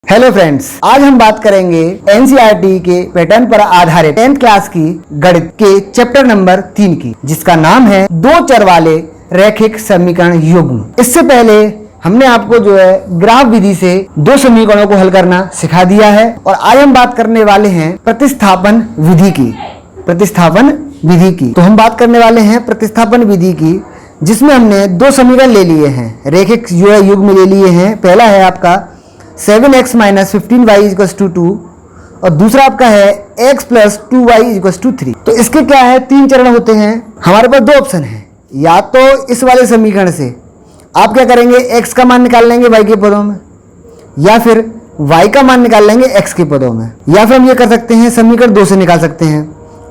Hello friends, आज हम बात करेंगे एनसीईआरटी के पैटर्न पर आधारित 10th क्लास की गणित के चैप्टर नंबर 3 की, जिसका नाम है दो चर वाले रैखिक समीकरण युग्म। इससे पहले हमने आपको जो है ग्राफ विधि से दो समीकरणों को हल करना सिखा दिया है और आज हम बात करने वाले हैं प्रतिस्थापन विधि की। तो हम बात करने वाले हैं प्रतिस्थापन विधि की, जिसमें हमने दो समीकरण ले लिए हैं, रैखिक जो है युग्म ले लिए हैं। पहला है आपका 7x - 15y = 2 और दूसरा आपका है x + 2y = 3। तो इसके क्या है, तीन चरण होते हैं। हमारे पास दो ऑप्शन है, या तो इस वाले समीकरण से आप क्या करेंगे, x का मान निकाल लेंगे y के पदों में, या फिर y का मान निकाल लेंगे x के पदों में, या फिर हम ये कर सकते हैं समीकरण 2 से निकाल सकते हैं,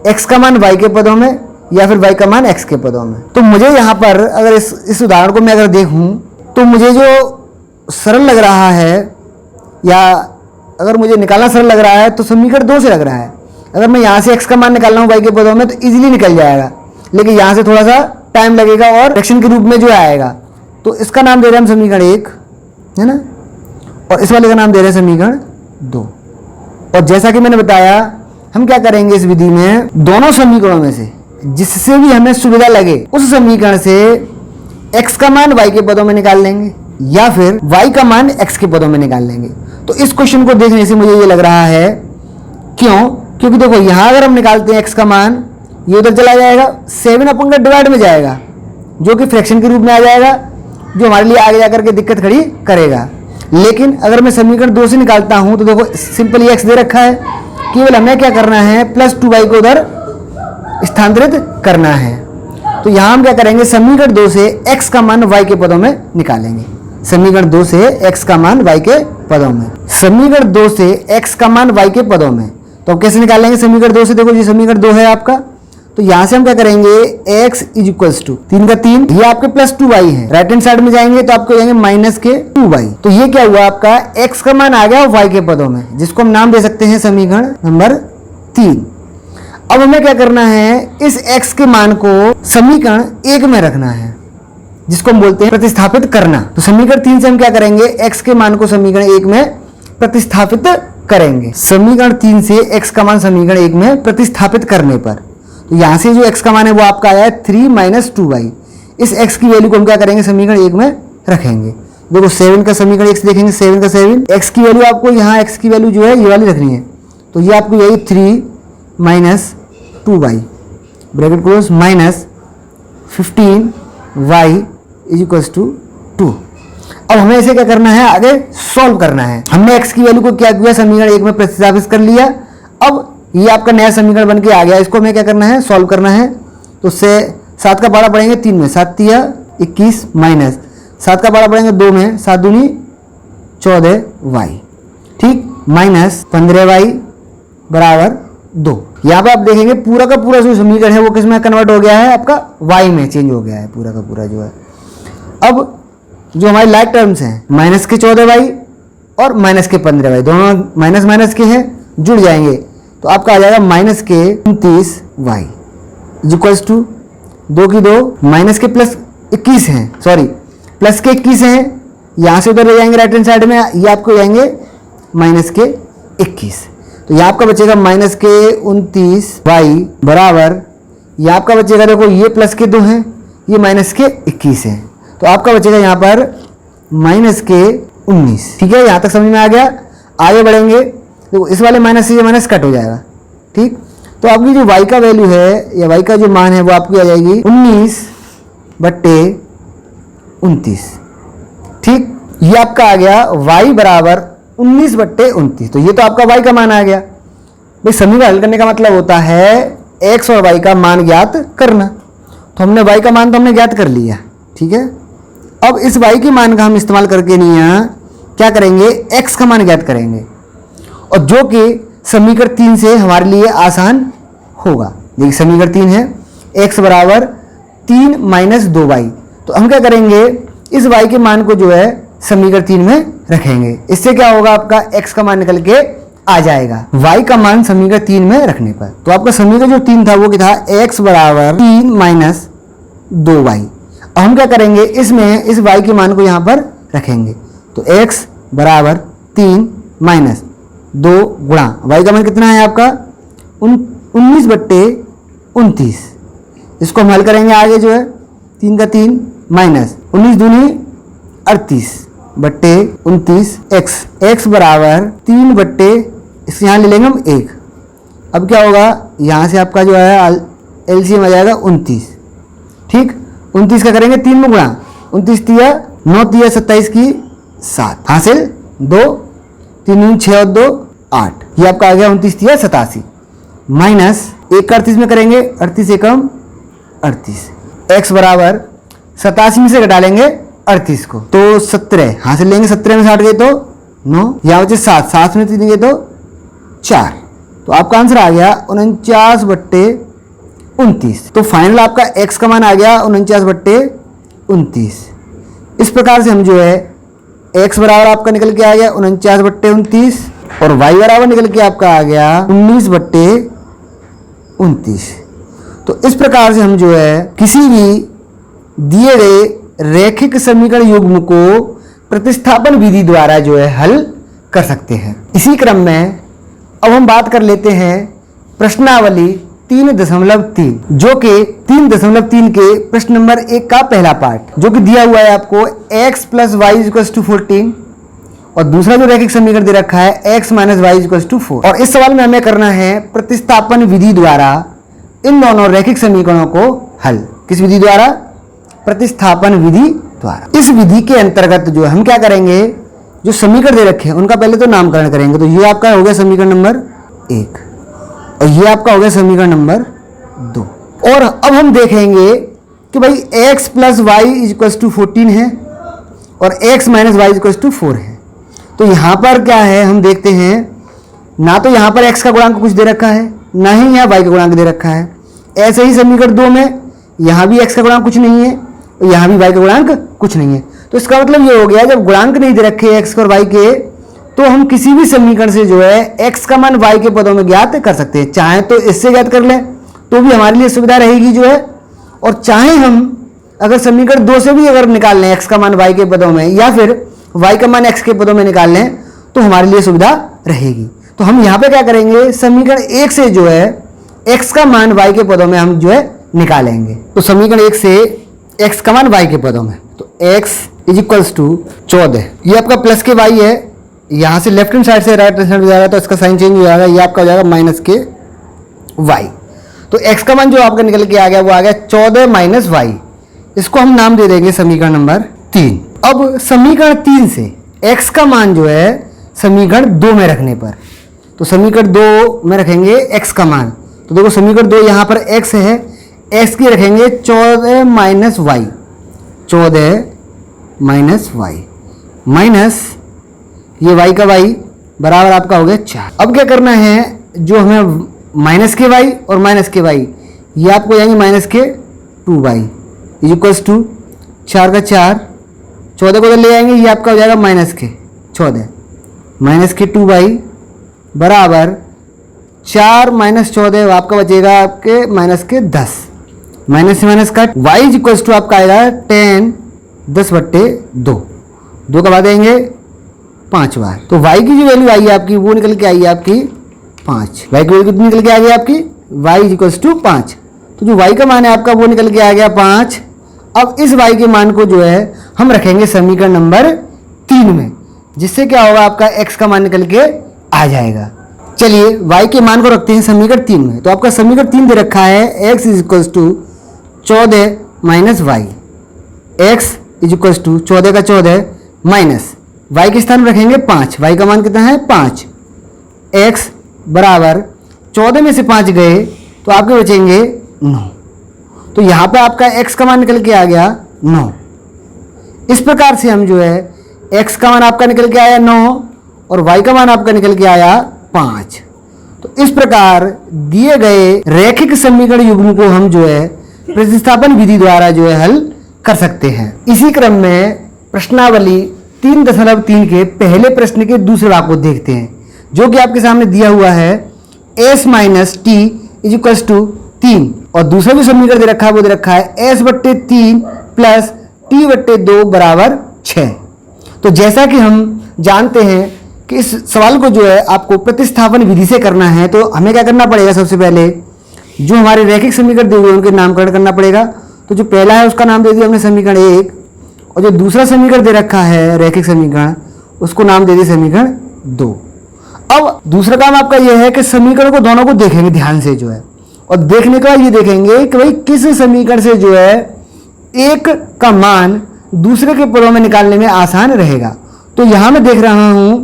x का मान y के पदों में या फिर y का मान x के पदों में। तो मुझे यहाँ पर अगर इस उदाहरण को मैं अगर देखूँ तो मुझे जो सरल लग रहा है, या अगर मुझे निकालना सरल लग रहा है, तो समीकरण 2 से लग रहा है। अगर मैं यहाँ से x का मान निकाल रहा हूँ y के पदों में तो इजीली निकल जाएगा, लेकिन यहाँ से थोड़ा सा टाइम लगेगा और फ्रैक्शन के रूप में जो आएगा। तो इसका नाम दे रहे हैं हम समीकरण 1, है ना, और इस वाले का नाम दे रहे हैं समीकरण 2। और जैसा कि मैंने बताया, हम क्या करेंगे इस विधि में, दोनों समीकरणों में से जिससे भी हमें सुविधा लगे उस समीकरण से x का मान y के पदों में निकाल लेंगे या फिर y का मान x के पदों में निकाल लेंगे। तो इस क्वेश्चन को देखने से मुझे ये लग रहा है, क्योंकि देखो यहाँ अगर हम निकालते हैं x का मान, ये उधर चला जाएगा, 7 अपन का डिवाइड में जाएगा, जो कि फ्रैक्शन के रूप में आ जाएगा, जो हमारे लिए आगे जाकर के दिक्कत खड़ी करेगा। लेकिन अगर मैं समीकरण 2 से निकालता हूँ तो देखो सिंपल x दे रखा है, केवल हमें क्या करना है, +2y को उधर स्थानांतरित करना है। तो यहाँ हम क्या करेंगे, समीकरण 2 से x का मान y के पदों में निकालेंगे। समीकरण 2 से x का मान y के पदों में, समीकरण 2 से x का मान y के पदों में। तो अब कैसे निकालेंगे समीकरण 2 से, देखो ये समीकरण 2 है आपका, तो यहाँ से हम क्या करेंगे, x = 3 का 3, ये आपके +2y है, राइट हैंड साइड में जाएंगे तो आपको जाएंगे -2y। तो ये क्या हुआ, आपका x का मान आ गया y के पदों में, जिसको हम नाम दे सकते हैं समीकरण नंबर 3। अब हमें क्या करना है, इस x के मान को समीकरण 1 में रखना है, जिसको हम बोलते हैं प्रतिस्थापित करना। तो समीकरण 3 से हम क्या करेंगे, x के मान को समीकरण 1 में प्रतिस्थापित करेंगे। समीकरण 3 से x का मान समीकरण 1 में प्रतिस्थापित करने पर, तो यहाँ से जो x का मान है वो आपका आया है 3 - 2y। इस x की वैल्यू को हम क्या करेंगे, समीकरण 1 में रखेंगे। देखो 7 का समीकरण 1 से देखेंगे, 7 का 7, x की वैल्यू आपको यहाँ x की वैल्यू जो है ये वाली रखनी है, तो ये आपको यही 3 - 2y ब्रैकेट क्लोज -15y = 2। अब हमें इसे क्या करना है, आगे सॉल्व करना है। हमने x की वैल्यू को क्या किया, समीकरण 1 में प्रतिस्थापित कर लिया। अब ये आपका नया समीकरण बन के आ गया, इसको हमें क्या करना है, सॉल्व करना है। तो उससे 7 का पारा पढ़ेंगे 3 में, 7 × 21 माइनस 7 का पारा पढ़ेंगे 2 में, 7 दूनी 14y, ठीक, -15y = 2। यहाँ पर आप देखेंगे पूरा का पूरा जो समीकरण है वो किस में कन्वर्ट हो गया है, आपका y में चेंज हो गया है, पूरा का पूरा जो है। अब जो हमारे लाइक टर्म्स हैं, -14y और -15y, दोनों माइनस माइनस के हैं, जुड़ जाएंगे तो आपका आ जाएगा -29y = 2 की 2, माइनस के +21 हैं, सॉरी प्लस के 21 हैं, यहाँ से उधर ले जाएंगे राइट हैंड साइड में, ये आपको जाएंगे -21। तो यहाँ आपका बचेगा -29y बराबर, ये आपका बचेगा, देखो ये प्लस के 2 हैं, ये -21 हैं, तो आपका बचेगा यहाँ पर -19। ठीक है, यहाँ तक समझ में आ गया। आगे बढ़ेंगे, देखो इस वाले माइनस से ये माइनस कट हो जाएगा, ठीक। तो आपकी जो y का वैल्यू है या y का जो मान है वो आपकी आ जाएगी 19/29, ठीक। ये आपका आ गया y बराबर 19/29। तो ये तो आपका y का मान आ गया। भाई समीकरण हल करने का मतलब होता है x और y का मान ज्ञात करना। तो हमने y का मान तो हमने ज्ञात कर लिया, ठीक है। अब इस y के मान का हम इस्तेमाल करके नहीं क्या करेंगे, x का मान ज्ञात करेंगे, और जो कि समीकरण 3 से हमारे लिए आसान होगा। देखिए समीकरण 3 है, x बराबर 3 - 2y। तो हम क्या करेंगे, इस y के मान को जो है समीकरण 3 में रखेंगे। इससे क्या होगा, आपका x का मान निकल के आ जाएगा y का मान समीकरण 3 में रखने पर। तो आपका समीकरण जो 3 था वो क्या था, x बराबर 3 - 2y। अब हम क्या करेंगे, इसमें इस y के मान को यहाँ पर रखेंगे, तो x बराबर 3 माइनस 2 गुणा y का मान कितना है आपका 19/29। इसको हम हल करेंगे आगे जो है 3 का 3 माइनस 19 दूनी 38/29 x बराबर 3 इस यहाँ ले लेंगे हम 1। अब क्या होगा यहाँ से आपका जो है एलसीएम आ जाएगा 29। ठीक 29 का करेंगे 3 में गुणा 29 तिया 9 तिया 27 की 7 हासिल 2 3 6 और 2 8। ये आपका आ गया 29 तिया 87 माइनस 1 का 38 में करेंगे 38 एकम 38 x बराबर 87 में से घटा लेंगे 38 को तो 17 हासिल लेंगे 17 में 60 गए तो 9 यहाँ बचे 7 में 3 गए तो 4। तो आपका आंसर आ गया 49/29। तो फाइनल आपका x का मान आ गया 49/29। इस प्रकार से हम जो है x बराबर आपका निकल के आ गया 49/29 और y बराबर निकल के आपका आ गया 19/29। तो इस प्रकार से हम जो है किसी भी दिए गए रैखिक समीकरण युग्म को प्रतिस्थापन विधि द्वारा जो है हल कर सकते हैं। इसी क्रम में अब हम बात कर लेते हैं प्रश्नावली 3.3 जो कि 3.3 के प्रश्न नंबर 1 का पहला पार्ट जो कि दिया हुआ है आपको x + y = 14 और दूसरा जो रैखिक समीकरण दे रखा है x - y = 4। और इस सवाल में हमें करना है प्रतिस्थापन विधि द्वारा इन दोनों रैखिक समीकरणों को हल। किस विधि द्वारा? प्रतिस्थापन विधि द्वारा। इस विधि के अंतर्गत जो हम क्या करेंगे जो समीकरण दे रखे हैं उनका पहले तो नामकरण करेंगे। तो ये आपका हो गया समीकरण नंबर 1 और ये आपका हो गया समीकरण नंबर 2। और अब हम देखेंगे कि भाई x + y = 14 है और x - y = 4 है। तो यहाँ पर क्या है हम देखते हैं ना तो यहाँ पर x का गुणांक कुछ दे रखा है ना ही यहाँ y का गुणांक दे रखा है। ऐसे ही समीकरण 2 में यहाँ भी x का गुणांक कुछ नहीं है और यहाँ भी y का गुणांक कुछ नहीं है। तो इसका मतलब ये हो गया जब गुणांक नहीं दे रखे x और y के तो हम किसी भी समीकरण से जो है x का मान y के पदों में ज्ञात कर सकते हैं। चाहे तो इससे ज्ञात कर लें तो भी हमारे लिए सुविधा रहेगी जो है, और चाहे हम अगर समीकरण 2 से भी अगर निकाल लें x का मान y के पदों में या फिर y का मान x के पदों में निकाल लें तो हमारे लिए सुविधा रहेगी। तो हम यहाँ पे क्या करेंगे समीकरण 1 से जो है x का मान y के पदों में हम जो है निकालेंगे। तो समीकरण 1 से x का मान y के पदों में तो x = 14 ये आपका प्लस के y है, यहाँ से लेफ्ट हैंड साइड से राइट हैंड साइड में जाएगा तो इसका साइन चेंज हो जाएगा, ये आपका हो जाएगा माइनस के y। तो x का मान जो आपका निकल के आ गया वो आ गया 14 - y। इसको हम नाम दे देंगे समीकरण नंबर 3। अब समीकरण 3 से x का मान जो है समीकरण 2 में रखने पर तो समीकरण 2 में रखेंगे x का मान। तो देखो समीकरण 2 यहाँ पर x है, x की रखेंगे 14 - y 14 - y माइनस ये y का y बराबर आपका हो गया 4। अब क्या करना है जो हमें माइनस के y और माइनस के y ये आपको जाएंगे माइनस के 2y = 4 का 4 14 को ले आएंगे ये आपका हो जाएगा माइनस के 14 माइनस के 2y बराबर 4 - 14 आपका बचेगा आपके माइनस के 10 माइनस से माइनस का y = आपका आएगा 10 10/2 2 का बाद देंगे 5 बार। तो y की जो वैल्यू आई है आपकी वो निकल के आई है आपकी 5। y की वैल्यू कितनी निकल के आ गई आपकी y = 5। तो जो y का मान है आपका वो निकल के आ गया 5। अब इस y के मान को जो है हम रखेंगे समीकरण नंबर 3 में जिससे क्या होगा आपका x का मान निकल के आ जाएगा। चलिए y के मान को रखते हैं समीकरण 3 में। तो आपका समीकरण 3 दे रखा है x = 14 - y x = 14 का 14 माइनस y के स्थान में रखेंगे 5। y का मान कितना है 5। x बराबर 14 में से 5 गए तो आपके बचेंगे 9। तो यहाँ पे आपका x का मान निकल के आ गया 9। इस प्रकार से हम जो है x का मान आपका निकल के आया 9 और y का मान आपका निकल के आया 5। तो इस प्रकार दिए गए रैखिक समीकरण युग्म को हम जो है प्रतिस्थापन विधि द्वारा जो है हल कर सकते हैं। इसी क्रम में प्रश्नावली 3.3 के पहले प्रश्न के दूसरे भाग को देखते हैं जो कि आपके सामने दिया हुआ है s - t = 3 और दूसरा जो समीकरण दे रखा है वो दे रखा है s/3 + t/2 = 6। तो जैसा कि हम जानते हैं कि इस सवाल को जो है आपको प्रतिस्थापन विधि से करना है, तो हमें क्या करना पड़ेगा, सबसे पहले जो हमारे रैखिक समीकरण दिए हुए उनके नामकरण करना पड़ेगा। तो जो पहला है उसका नाम दे दिया हमने समीकरण 1, और जो दूसरा समीकरण दे रखा है रैखिक समीकरण, उसको नाम दे दिया समीकरण 2। अब दूसरा काम आपका यह है कि समीकरण को दोनों को देखेंगे ध्यान से जो है, और देखने के बाद ये देखेंगे कि भाई किस समीकरण से जो है एक का मान दूसरे के पदों में निकालने में आसान रहेगा। तो यहां मैं देख रहा हूं,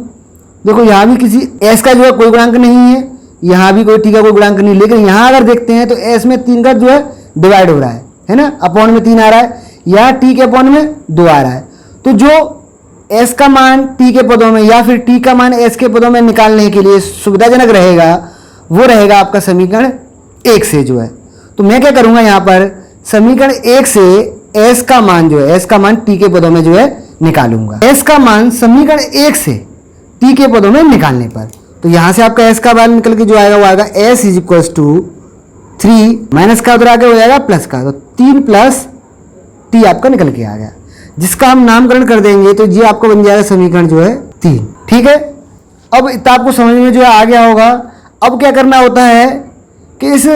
देखो यहां भी किसी s का जो है कोई गुणांक नहीं है, यहां भी कोई t का कोई गुणांक नहीं, लेकिन यहां अगर देखते हैं तो s में 3 का जो है डिवाइड हो रहा है ना, अपॉन में 3 आ रहा है, यहाँ t के अपॉन में 2 आ रहा है। तो जो s का मान t के पदों में या फिर t का मान s के पदों में निकालने के लिए सुविधाजनक रहेगा, वो रहेगा आपका समीकरण 1 से जो है। तो मैं क्या करूंगा, यहाँ पर समीकरण 1 से s का मान जो है, s का मान t के पदों में जो है निकालूंगा। s का मान समीकरण 1 से t के पदों में निकालने पर, तो यहां से आपका s का मान निकल के जो आएगा वो आएगा s is equal to 3 minus का उधर आगे हो जाएगा प्लस का, तो 3 प्लस t आपका निकल के आ गया, जिसका हम नामकरण कर देंगे तो ये आपको बन जाएगा समीकरण जो है 3। ठीक है, अब इतना आपको समझ में जो है आ गया होगा। अब क्या करना होता है कि इस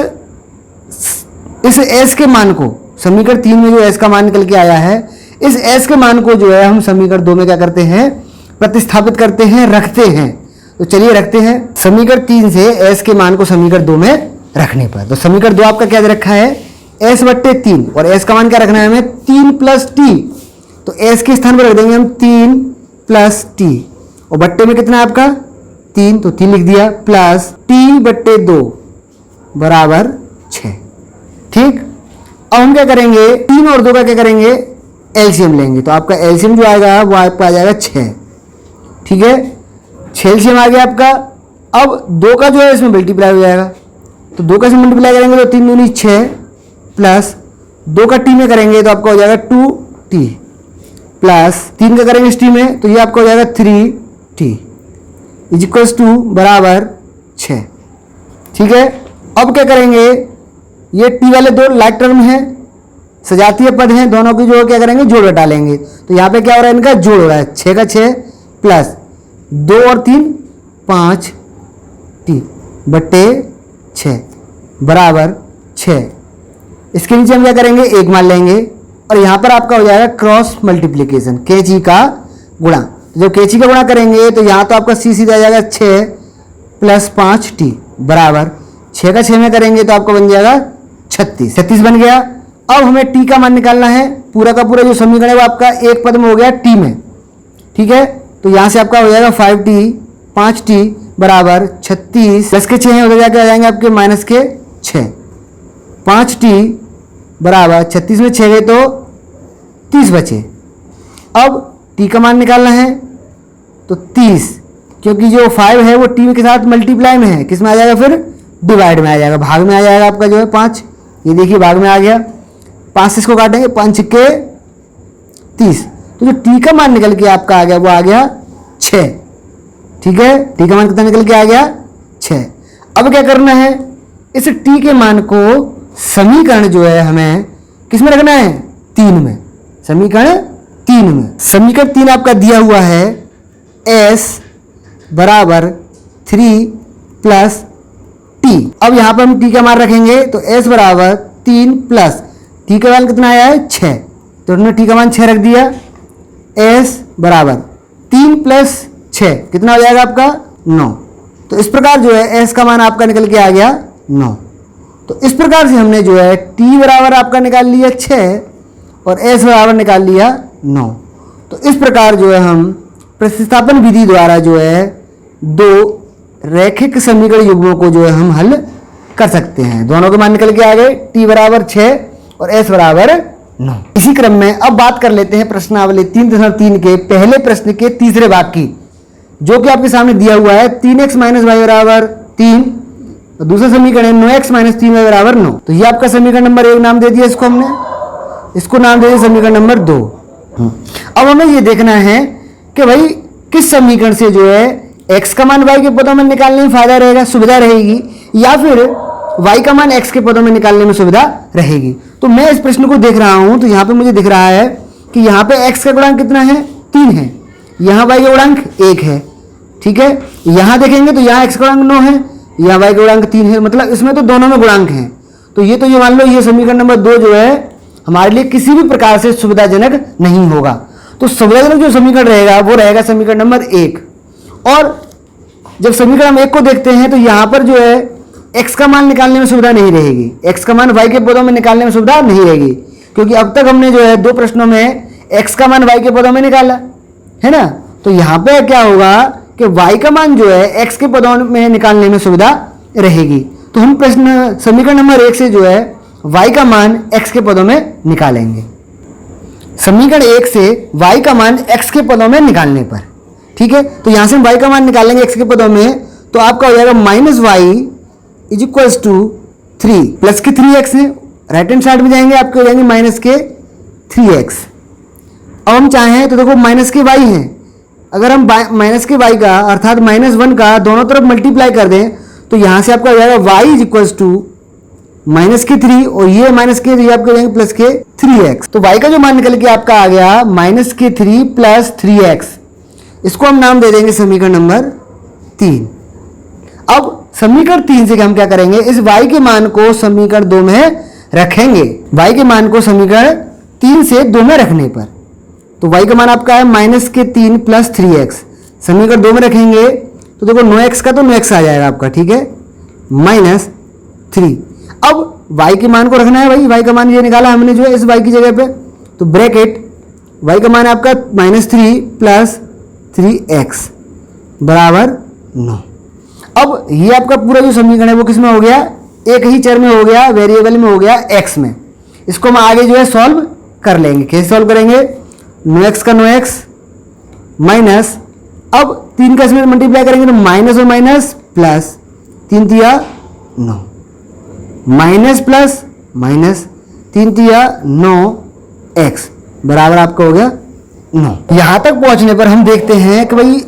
s के मान को, समीकरण 3 में जो s का मान निकल के आया है, इस s के मान को जो है हम समीकरण 2 में क्या करते हैं, प्रतिस्थापित करते हैं, रखते हैं। तो चलिए रखते हैं, समीकरण 3 से s के मान को समीकरण 2 में रखने पर, तो समीकरण 2 आपका क्या दे रखा है, s बट्टे 3, और s का मान क्या रखना है हमें, 3 प्लस t, तो s के स्थान पर रख देंगे हम 3 प्लस t, और बट्टे में कितना है आपका 3, तो 3 लिख दिया, प्लस t बट्टे 2 बराबर 6। ठीक, अब हम क्या करेंगे, 3 और 2 का क्या करेंगे, एलसीएम लेंगे, तो आपका एलसीएम जो आएगा वो आपका आ जाएगा 6। ठीक है, 6 एलसीएम आ गया आपका। अब 2 का जो है इसमें मल्टीप्लाई हो जाएगा, तो 2 का से मल्टीप्लाई करेंगे तो 3 दूनी 6, प्लस 2 का टी में करेंगे तो आपका हो जाएगा 2t, प्लस 3 का करेंगे इस टी में तो ये आपका हो जाएगा 3t इज इक्वल्स टू बराबर 6। ठीक है, अब क्या करेंगे, ये टी वाले दो लाइक टर्म है, सजातीय पद हैं, दोनों की जो क्या करेंगे, जोड़ घटा लेंगे। तो यहाँ पे क्या हो रहा है, इनका जोड़ हो रहा है, 6 का 6 प्लस 2 और 3 5t बट्टे 6 बराबर 6। इसके नीचे हम क्या करेंगे, 1 मान लेंगे, और यहाँ पर आपका हो जाएगा क्रॉस मल्टीप्लीकेशन, केची का गुणा। जब केची का गुणा करेंगे तो यहाँ तो आपका सी सीधा आ जाएगा 6 प्लस 5t बराबर 6 का 6 में करेंगे तो आपका बन जाएगा 36 बन गया। अब हमें t का मान निकालना है, पूरा का पूरा जो समीकरण है वो आपका एक पद में हो गया t में। ठीक है, तो यहाँ से आपका हो जाएगा 5t बराबर 36, 10 के 6 हैं, उधर जाके आ जाएंगे आपके माइनस के 6, 5t बराबर 36 में 6 गए तो 30 बचे। अब t का मान निकालना है तो 30, क्योंकि जो 5 है वो t के साथ मल्टीप्लाई में है, किस में आ जाएगा, फिर डिवाइड में आ जाएगा, भाग में आ जाएगा आपका जो है 5, ये देखिए भाग में आ गया, 5 से इसको काटेंगे, 5 के 30, तो जो t का मान निकल के आपका आ गया वो आ गया 6। ठीक है, t का मान कितना निकल के आ गया 6। अब क्या करना है, इस t के मान को समीकरण जो है हमें किस में रखना है, 3 में, समीकरण 3 में। समीकरण 3 आपका दिया हुआ है s बराबर 3 प्लस t। अब यहाँ पर हम t का मान रखेंगे तो s बराबर 3 प्लस t का मान कितना आया है 6, तो हमने t का मान 6 रख दिया, s बराबर 3 प्लस 6 कितना हो जाएगा आपका 9। तो इस प्रकार जो है s का मान आपका निकल के आ गया 9। तो इस प्रकार से हमने जो है t बराबर आपका निकाल लिया 6 और s बराबर निकाल लिया 9। तो इस प्रकार जो है हम प्रतिस्थापन विधि द्वारा जो है दो रैखिक समीकरण युग्मों को जो है हम हल कर सकते हैं। दोनों के मान निकल के आ गए, t बराबर 6 और s बराबर 9। इसी क्रम में अब बात कर लेते हैं प्रश्नावली 3.3 के पहले प्रश्न के तीसरे भाग की, जो कि आपके सामने दिया हुआ है 3x माइनस वाई बराबर 3, और दूसरा समीकरण है 9x माइनस 3y बराबर 9। तो ये आपका समीकरण नंबर 1 नाम दे दिया इसको हमने, इसको नाम दे दिया समीकरण नंबर 2। अब हमें ये देखना है कि भाई किस समीकरण से जो है x का मान y के पदों में निकालने में फायदा रहेगा, सुविधा रहेगी, या फिर y का मान x के पदों में निकालने में सुविधा रहेगी। तो मैं इस प्रश्न को देख रहा हूं तो यहाँ पे मुझे दिख रहा है कि यहाँ पे x का गुणांक कितना है, 3 है, यहाँ y का गुणांक 1 है, ठीक है। यहाँ देखेंगे तो यहाँ x का गुणांक 9 है, यहाँ y का गुणांक 3 है, मतलब इसमें तो दोनों में गुणांक हैं। तो ये मान लो ये समीकरण नंबर 2 जो है हमारे लिए किसी भी प्रकार से सुविधाजनक नहीं होगा। तो सुविधाजनक जो समीकरण रहेगा वो रहेगा समीकरण नंबर 1। और जब समीकरण हम 1 को देखते हैं तो यहाँ पर जो है x का मान निकालने में सुविधा नहीं रहेगी, x का मान y के पदों में निकालने में सुविधा नहीं रहेगी, क्योंकि अब तक हमने जो है 2 प्रश्नों में x का मान y के पदों में निकाला है ना। तो यहाँ पे क्या होगा कि y का मान जो है x के पदों में निकालने में सुविधा रहेगी। तो हम प्रश्न समीकरण नंबर 1 से जो है y का मान x के पदों में निकालेंगे। समीकरण 1 से y का मान x के पदों में निकालने पर, ठीक है। तो यहाँ से हम y का मान निकालेंगे x के पदों में, तो आपका हो जाएगा -y is equals to 3 plus के 3x है, राइट हैंड साइड में जाएंगे आपके हो जाएंगे माइनस के 3x। अब हम चाहें तो देखो माइनस के y है, अगर हम माइनस के y का अर्थात -1 का दोनों तरफ मल्टीप्लाई कर दें तो यहाँ से आपका हो जाएगा y इज इक्वल्स टू -3 और ये माइनस के ये आपके हो जाएंगे प्लस के 3x। तो y का जो मान निकल के आपका आ गया -3 प्लस 3x, इसको हम नाम दे देंगे समीकरण नंबर 3। अब समीकरण 3 से हम क्या करेंगे, इस y के मान को समीकरण 2 में रखेंगे। y के मान को समीकरण 3 से 2 में रखने पर तो y का मान आपका है -3 प्लस 3x, समीकरण 2 में रखेंगे तो देखो 9x का तो 9x आ जाएगा आपका, ठीक है, -3। अब y के मान को रखना है भाई, y का मान ये निकाला हमने जो है इस y की जगह पे, तो ब्रैकेट y का मान है आपका -3 प्लस 3x बराबर 9। अब ये आपका पूरा जो समीकरण है वो किस में हो गया, एक ही चर में हो गया, वेरिएबल में हो गया x में। इसको हम आगे जो है सॉल्व कर लेंगे। कैसे सॉल्व करेंगे, 9x का 9x माइनस, अब 3 का इसमें मल्टीप्लाई करेंगे तो माइनस और माइनस प्लस, 3 तिया 9, माइनस प्लस माइनस, 3 तिया 9x बराबर आपका हो गया 9। यहाँ तक पहुँचने पर हम देखते हैं कि भाई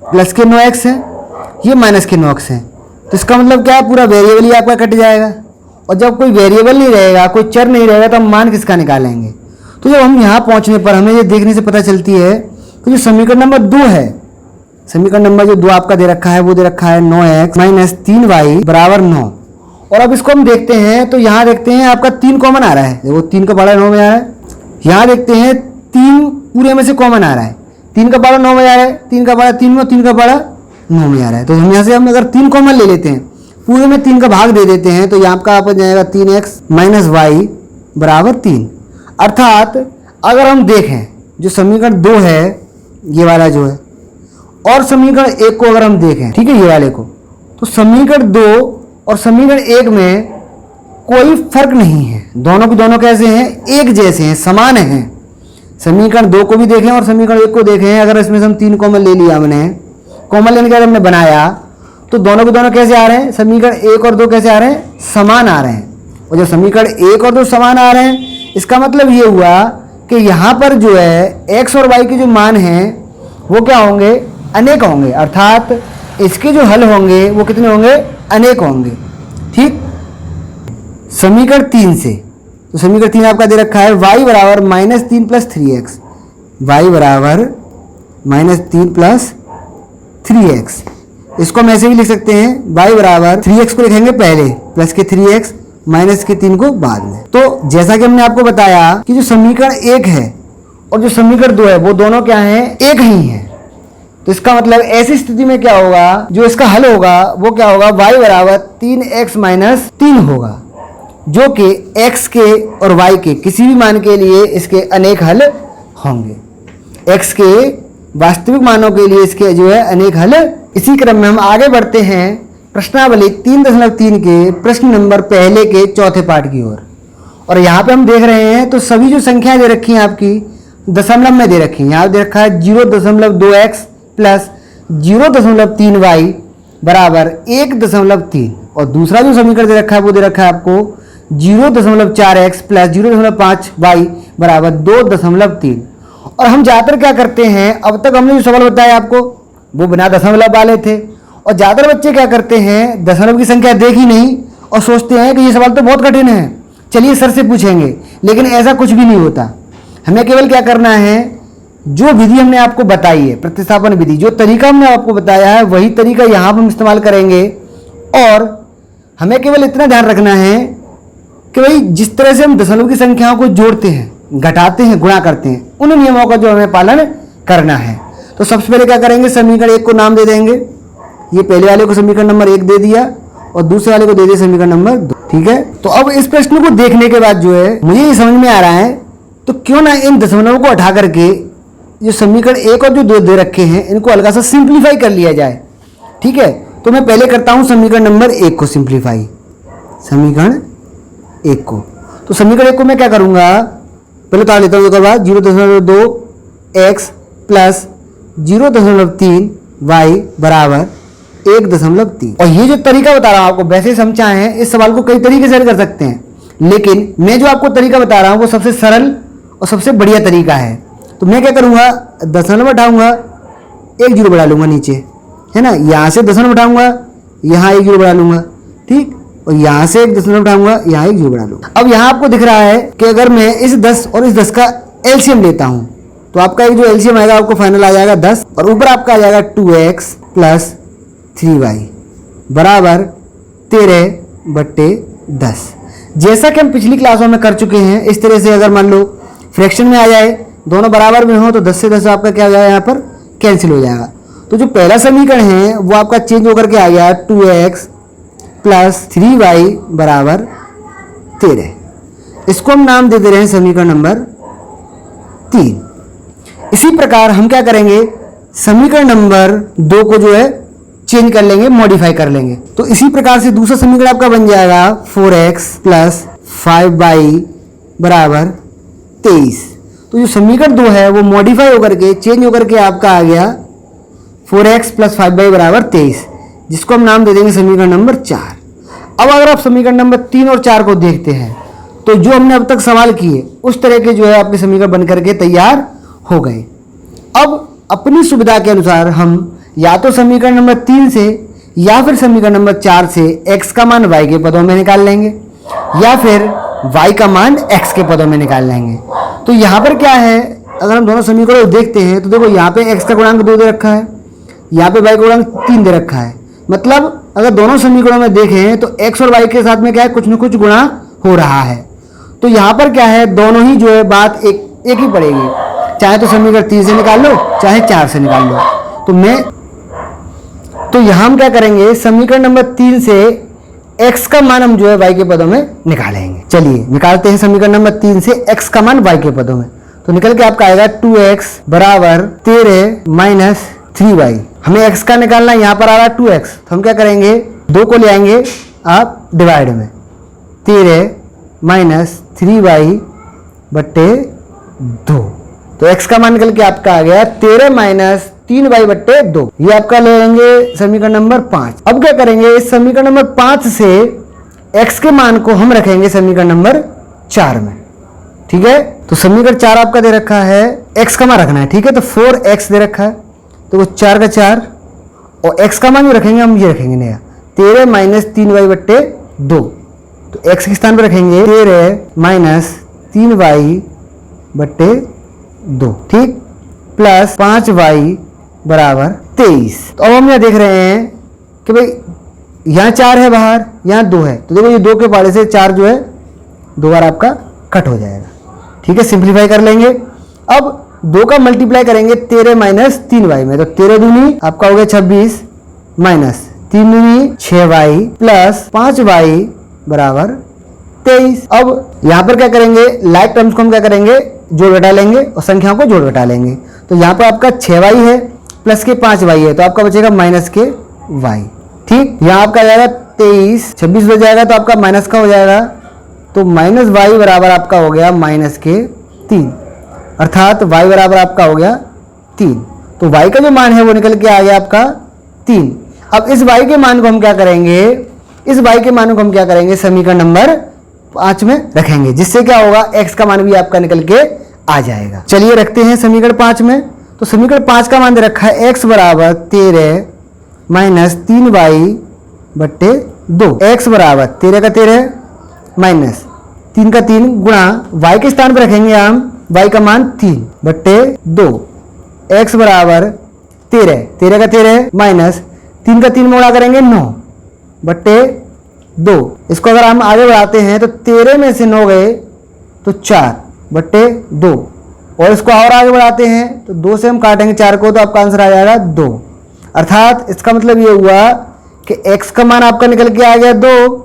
प्लस के 9x है, ये माइनस के 9x है, तो इसका मतलब क्या है, पूरा वेरिएबल ही आपका कट जाएगा। और जब कोई वेरिएबल नहीं रहेगा, कोई चर नहीं रहेगा, तो हम मान किसका निकालेंगे। तो जब हम यहाँ पहुँचने पर हमें ये देखने से पता चलती है कि जो समीकरण नंबर 2 है, समीकरण नंबर जो 2 आपका दे रखा है वो दे रखा है 9x माइनस 3y बराबर 9। और अब इसको हम देखते हैं तो यहाँ देखते हैं आपका 3 कॉमन आ रहा है, देखो 3 का पारा 9 में आ रहा है। यहाँ देखते हैं 3 पूरे में से कॉमन आ रहा है, 3 का पारा 9 में आ रहा है, 3 का पारा 3 में, 3 का पारा 9 में आ रहा है। तो हम यहाँ से हम अगर 3 कॉमन ले लेते हैं, पूरे में 3 का भाग दे देते हैं, तो यहाँ का आप जाएगा 3x माइनस y बराबर 3। अर्थात अगर हम देखें जो समीकरण 2 है ये वाला जो है, और समीकरण 1 को अगर हम देखें, ठीक है, ये वाले को, तो समीकरण 2 और समीकरण 1 में कोई फर्क नहीं है, दोनों के दोनों कैसे हैं, एक जैसे हैं, समान हैं। समीकरण 2 को भी देखें और समीकरण 1 को देखें, अगर इसमें से हम 3 कॉमन ले लिया हमने, कॉमन लेने के बाद हमने बनाया, तो दोनों के दोनों कैसे आ रहे हैं, समीकरण 1 और 2 कैसे आ रहे हैं, समान आ रहे हैं। और जब समीकरण 1 और 2 समान आ रहे हैं, इसका मतलब ये हुआ कि यहाँ पर जो है x और y के जो मान हैं वो क्या होंगे, अनेक होंगे, अर्थात इसके जो हल होंगे वो कितने होंगे, अनेक होंगे। ठीक, समीकरण 3 से, तो समीकरण 3 आपका दे रखा है y बराबर -3 प्लस 3x, y बराबर -3 प्लस 3x। इसको हम ऐसे भी लिख सकते हैं, y बराबर 3x को लिखेंगे पहले, प्लस के 3x माइनस के 3 को बाद में। तो जैसा कि हमने आपको बताया कि जो समीकरण 1 है और जो समीकरण 2 है वो दोनों क्या हैं, एक ही हैं। तो इसका मतलब ऐसी स्थिति में क्या होगा, जो इसका हल होगा वो क्या होगा, y बराबर 3x माइनस 3 होगा, जो कि x के और y के किसी भी मान के लिए इसके अनेक हल होंगे, x के वास्तविक मानों के लिए इसके जो है अनेक हल। इसी क्रम में हम आगे बढ़ते हैं प्रश्नावली 3.3 के प्रश्न नंबर पहले के चौथे पार्ट की ओर। और यहाँ पे हम देख रहे हैं तो सभी जो संख्याएं दे रखी हैं आपकी दशमलव में दे रखी हैं। यहाँ दे रखा है 0.2x प्लस 0.3y बराबर 1.3, और दूसरा जो समीकरण दे रखा है वो दे रखा है आपको 0.4x प्लस 0.5y बराबर 2.3। और हम ज़्यादातर क्या करते हैं, अब तक हमने जो सवाल बताया आपको वो बिना दशमलव वाले थे, और ज़्यादातर बच्चे क्या करते हैं, दशमलव की संख्या देखी नहीं और सोचते हैं कि ये सवाल तो बहुत कठिन है, चलिए सर से पूछेंगे, लेकिन ऐसा कुछ भी नहीं होता। हमें केवल क्या करना है, जो विधि हमने आपको बताई है, प्रतिस्थापन विधि, जो तरीका हमने आपको बताया है, वही तरीका यहाँ पर हम इस्तेमाल करेंगे। और हमें केवल इतना ध्यान रखना है कि भाई जिस तरह से हम दशमलव की संख्याओं को जोड़ते हैं, घटाते हैं, गुणा करते हैं, उन नियमों का जो हमें पालन करना है। तो सबसे पहले क्या करेंगे, समीकरण 1 को नाम दे देंगे। ये पहले वाले को समीकरण नंबर 1 दे दिया और दूसरे वाले को दे दिया समीकरण नंबर 2। ठीक है, तो अब इस प्रश्न को देखने के बाद जो है मुझे ये समझ में आ रहा है, तो क्यों ना इन दशमलवों को हटा करके जो समीकरण 1 और जो 2 दे रखे हैं इनको हल्का सा सिंप्लीफाई कर लिया जाए। ठीक है, तो मैं पहले करता हूं समीकरण नंबर 1 को सिंप्लीफाई, समीकरण 1 को। तो समीकरण 1 को मैं क्या करूंगा, पहले उतार लेता हूं, उसके बाद 0.2 x प्लस 0.3 y बराबर 1.3। और ये जो तरीका बता रहा हूं आपको, वैसे हम चाहें इस सवाल को कई तरीके से कर सकते हैं, लेकिन मैं जो आपको तरीका बता रहा हूं वो सबसे सरल और सबसे बढ़िया तरीका है। तो मैं क्या करूंगा, दशमलव उठाऊंगा, एक जीरो बढ़ा लूंगा नीचे, है ना, यहाँ से दशमलव उठाऊंगा, यहाँ एक जीरो बढ़ा लूंगा, ठीक, और यहाँ से एक दशमलव उठाऊंगा, यहाँ एक जीरो बढ़ा लूंगा। अब यहाँ आपको दिख रहा है कि अगर मैं इस 10 और इस 10 का एलसीएम लेता हूँ तो आपका एक जो एलसीएम आएगा आपको फाइनल आ जाएगा 10, और ऊपर आपका आ जाएगा 2x प्लस 3y बराबर 13/10। जैसा कि हम पिछली क्लासों में कर चुके हैं, इस तरह से अगर मान लो फ्रैक्शन में आ जाए, दोनों बराबर में हो, तो 10 से 10 आपका क्या हो जाएगा, यहाँ पर कैंसिल हो जाएगा। तो जो पहला समीकरण है वो आपका चेंज होकर के आ गया 2x प्लस 3y बराबर 13। इसको हम नाम दे दे रहे हैं समीकरण नंबर 3। इसी प्रकार हम क्या करेंगे, समीकरण नंबर 2 को जो है चेंज कर लेंगे, मॉडिफाई कर लेंगे। तो इसी प्रकार से दूसरा समीकरण आपका बन जाएगा 4x प्लस 5y बराबर 23। तो जो समीकरण 2 है वो मॉडिफाई होकर के, चेंज होकर के आपका आ गया 4x प्लस 5y बराबर 23, जिसको हम नाम दे देंगे समीकरण नंबर 4। अब अगर आप समीकरण नंबर 3 और 4 को देखते हैं तो जो हमने अब तक सवाल किए उस तरह के जो है आपके समीकरण बन करके तैयार हो गए। अब अपनी सुविधा के अनुसार हम या तो समीकरण नंबर 3 से या फिर समीकरण नंबर 4 से x का मान y के पदों में निकाल लेंगे, या फिर y का मान x के पदों में निकाल लेंगे। तो यहाँ पर क्या है, अगर हम दोनों समीकरणों को देखते हैं तो देखो यहाँ पे x का गुणांक 2 दे रखा है, यहाँ पे y का गुणांक 3 दे रखा है। मतलब अगर दोनों समीकरणों में देखें तो x और y के साथ में क्या है, कुछ न कुछ गुणा हो रहा है। तो यहाँ पर क्या है, दोनों ही जो है बात एक ही पड़ेगी, चाहे तो समीकरण 3 से निकाल लो चाहे 4 से निकाल लो। तो यहाँ हम क्या करेंगे, समीकरण नंबर 3 से x का मान हम जो है y के पदों में निकालेंगे। चलिए निकालते हैं समीकरण नंबर 3 से x का मान y के पदों में। तो निकल के आपका आएगा 2x बराबर 13 माइनस 3y। हमें x का निकालना, यहाँ पर आ रहा है 2x, तो हम क्या करेंगे, 2 को ले आएंगे आप डिवाइड में, 13 माइनस 3y बट्टे 2। तो x का मान निकल के आपका आ गया 13 माइनस 3y बट्टे 2। ये आपका ले लेंगे समीकरण नंबर 5। अब क्या करेंगे, इस समीकरण नंबर 5 से x के मान को हम रखेंगे समीकरण नंबर 4 में। ठीक है, तो समीकरण 4 आपका दे रखा है, x का मान रखना है। ठीक है, तो 4x दे रखा है, तो वो 4 का 4, और x का मान जो रखेंगे हम ये रखेंगे नया 13 माइनस 3y बट्टे 2। तो x के स्थान पर रखेंगे 13 माइनस 3y बट्टे 2, ठीक, प्लस 5y बराबर 23। तो अब हम यहाँ देख रहे हैं कि भाई यहाँ 4 है बाहर, यहाँ 2 है, तो देखो ये 2 के पाड़े से 4 जो है 2 बार आपका कट हो जाएगा। ठीक है, सिंप्लीफाई कर लेंगे। अब 2 का मल्टीप्लाई करेंगे 13 माइनस 3y में, तो 13 दूनी आपका हो गया 26 माइनस 3 दूनी 6y प्लस 5y बराबर 23। अब यहाँ पर क्या करेंगे, लाइक टर्म्स को हम क्या करेंगे, जोड़ घटा लेंगे और संख्याओं को जोड़ घटा लेंगे। तो यहाँ पर आपका 6y है प्लस के 5y है, तो आपका बचेगा माइनस के y। ठीक, यहाँ आपका आ जाएगा 23, 26 बच जाएगा तो आपका माइनस का हो जाएगा, तो माइनस y बराबर आपका हो गया माइनस के 3, अर्थात y बराबर आपका हो गया 3। तो y का जो मान है वो निकल के आ गया आपका 3। अब इस y के मान को हम क्या करेंगे, इस y के मान को हम क्या करेंगे, समीकरण नंबर 5 में रखेंगे, जिससे क्या होगा, x का मान भी आपका निकल के आ जाएगा। चलिए रखते हैं समीकरण 5 में। तो समीकरण 5 का मान दे रखा है x बराबर 13 माइनस 3y बट्टे 2। x बराबर 13 का 13 माइनस 3 का 3 गुणा y के स्थान पर रखेंगे हम y का मान 3 बट्टे 2 x बराबर 13, 13 का 13 माइनस 3 का 3 में गुणा करेंगे 9 बट्टे 2। इसको अगर हम आगे बढ़ाते हैं तो 13 में से 9 गए तो 4 बट्टे 2, और इसको और आगे बढ़ाते हैं तो 2 से हम काटेंगे 4 को, तो आपका आंसर आ जाएगा 2। अर्थात इसका मतलब ये हुआ कि x का मान आपका निकल के आ गया 2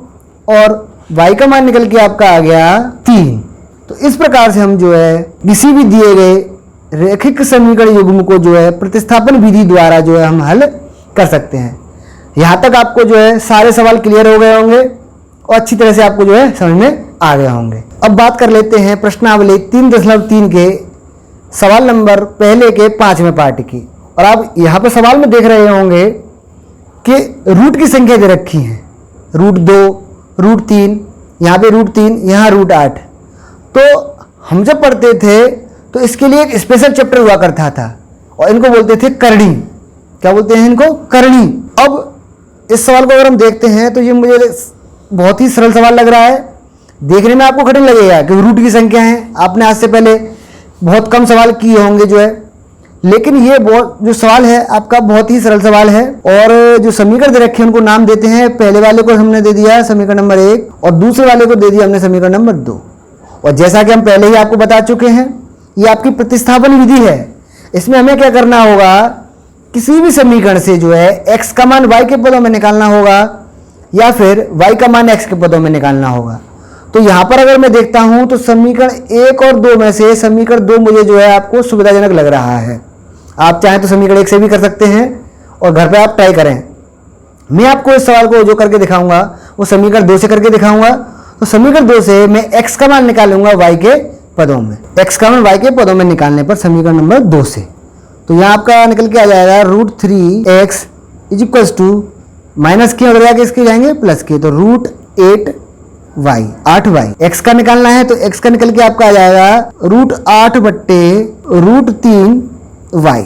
और y का मान निकल के आपका आ गया 3। तो इस प्रकार से हम जो है किसी भी दिए गए रैखिक समीकरण युग्म को जो है प्रतिस्थापन विधि द्वारा जो है हम हल कर सकते हैं। यहाँ तक आपको जो है सारे सवाल क्लियर हो गए होंगे और अच्छी तरह से आपको जो है समझ में आ गए होंगे। अब बात कर लेते हैं प्रश्नावली 3.3 के सवाल नंबर पहले के 5वें पार्ट की। और आप यहाँ पर सवाल में देख रहे होंगे कि रूट की संख्या दे रखी है, √2, √3, यहाँ पे √3, यहाँ √8। तो हम जब पढ़ते थे तो इसके लिए एक स्पेशल चैप्टर हुआ करता था और इनको बोलते थे करणी। क्या बोलते हैं इनको? करणी। अब इस सवाल को अगर हम देखते हैं तो ये मुझे बहुत ही सरल सवाल लग रहा है, देखने में आपको कठिन लगेगा कि रूट की संख्या है। आपने आज से पहले बहुत कम सवाल किए होंगे जो है, लेकिन ये बहुत जो सवाल है आपका बहुत ही सरल सवाल है। और जो समीकरण दे रखे हैं उनको नाम देते हैं। पहले वाले को हमने दे दिया समीकरण नंबर 1 और दूसरे वाले को दे दिया हमने समीकरण नंबर 2। और जैसा कि हम पहले ही आपको बता चुके हैं, ये आपकी प्रतिस्थापन विधि है। इसमें हमें क्या करना होगा, किसी भी समीकरण से जो है x का मान y के पदों में निकालना होगा या फिर y का मान x के पदों में निकालना होगा। तो यहाँ पर अगर मैं देखता हूँ तो समीकरण 1 और 2 में से समीकरण 2 मुझे जो है आपको सुविधाजनक लग रहा है। आप चाहें तो समीकरण 1 से भी कर सकते हैं और घर पे आप ट्राई करें। मैं आपको इस सवाल को जो करके दिखाऊंगा वो समीकरण 2 से करके दिखाऊंगा। तो समीकरण 2 से मैं x का मान निकालूंगा y के पदों में, x का मान y के पदों में निकालने पर समीकरण नंबर 2 से। तो यहाँ आपका निकल के आ जाएगा √3x is equals to minus के अगर जाके इसके जाएंगे प्लस के, तो √8y 8y। x का निकालना है तो x का निकल के आपका आ जाएगा √8 बट्टे √3y।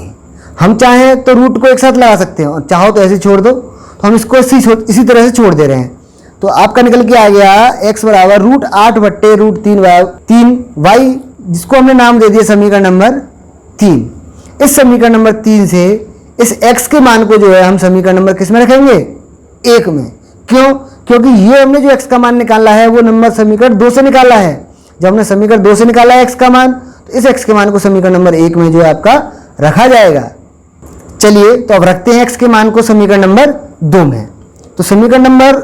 हम चाहें तो रूट को एक साथ लगा सकते हैं और चाहो तो ऐसे छोड़ दो, तो हम इसको इसी तरह से छोड़ दे रहे हैं। तो आपका निकल के आ गया x बराबर √8 बट्टे √3y, जिसको हमने नाम दे दिया समीकरण नंबर 3। इस समीकरण नंबर 3 से इस x के मान को जो है हम समीकरण नंबर किस में रखेंगे? 1 में। क्यों? क्योंकि ये हमने जो x का मान निकाला है वो नंबर समीकरण 2 से निकाला है। जब हमने समीकरण 2 से निकाला है x का मान, तो इस x के मान को समीकरण नंबर 1 में जो है आपका रखा जाएगा। चलिए तो अब रखते हैं x के मान को समीकरण नंबर 2 में। तो समीकरण नंबर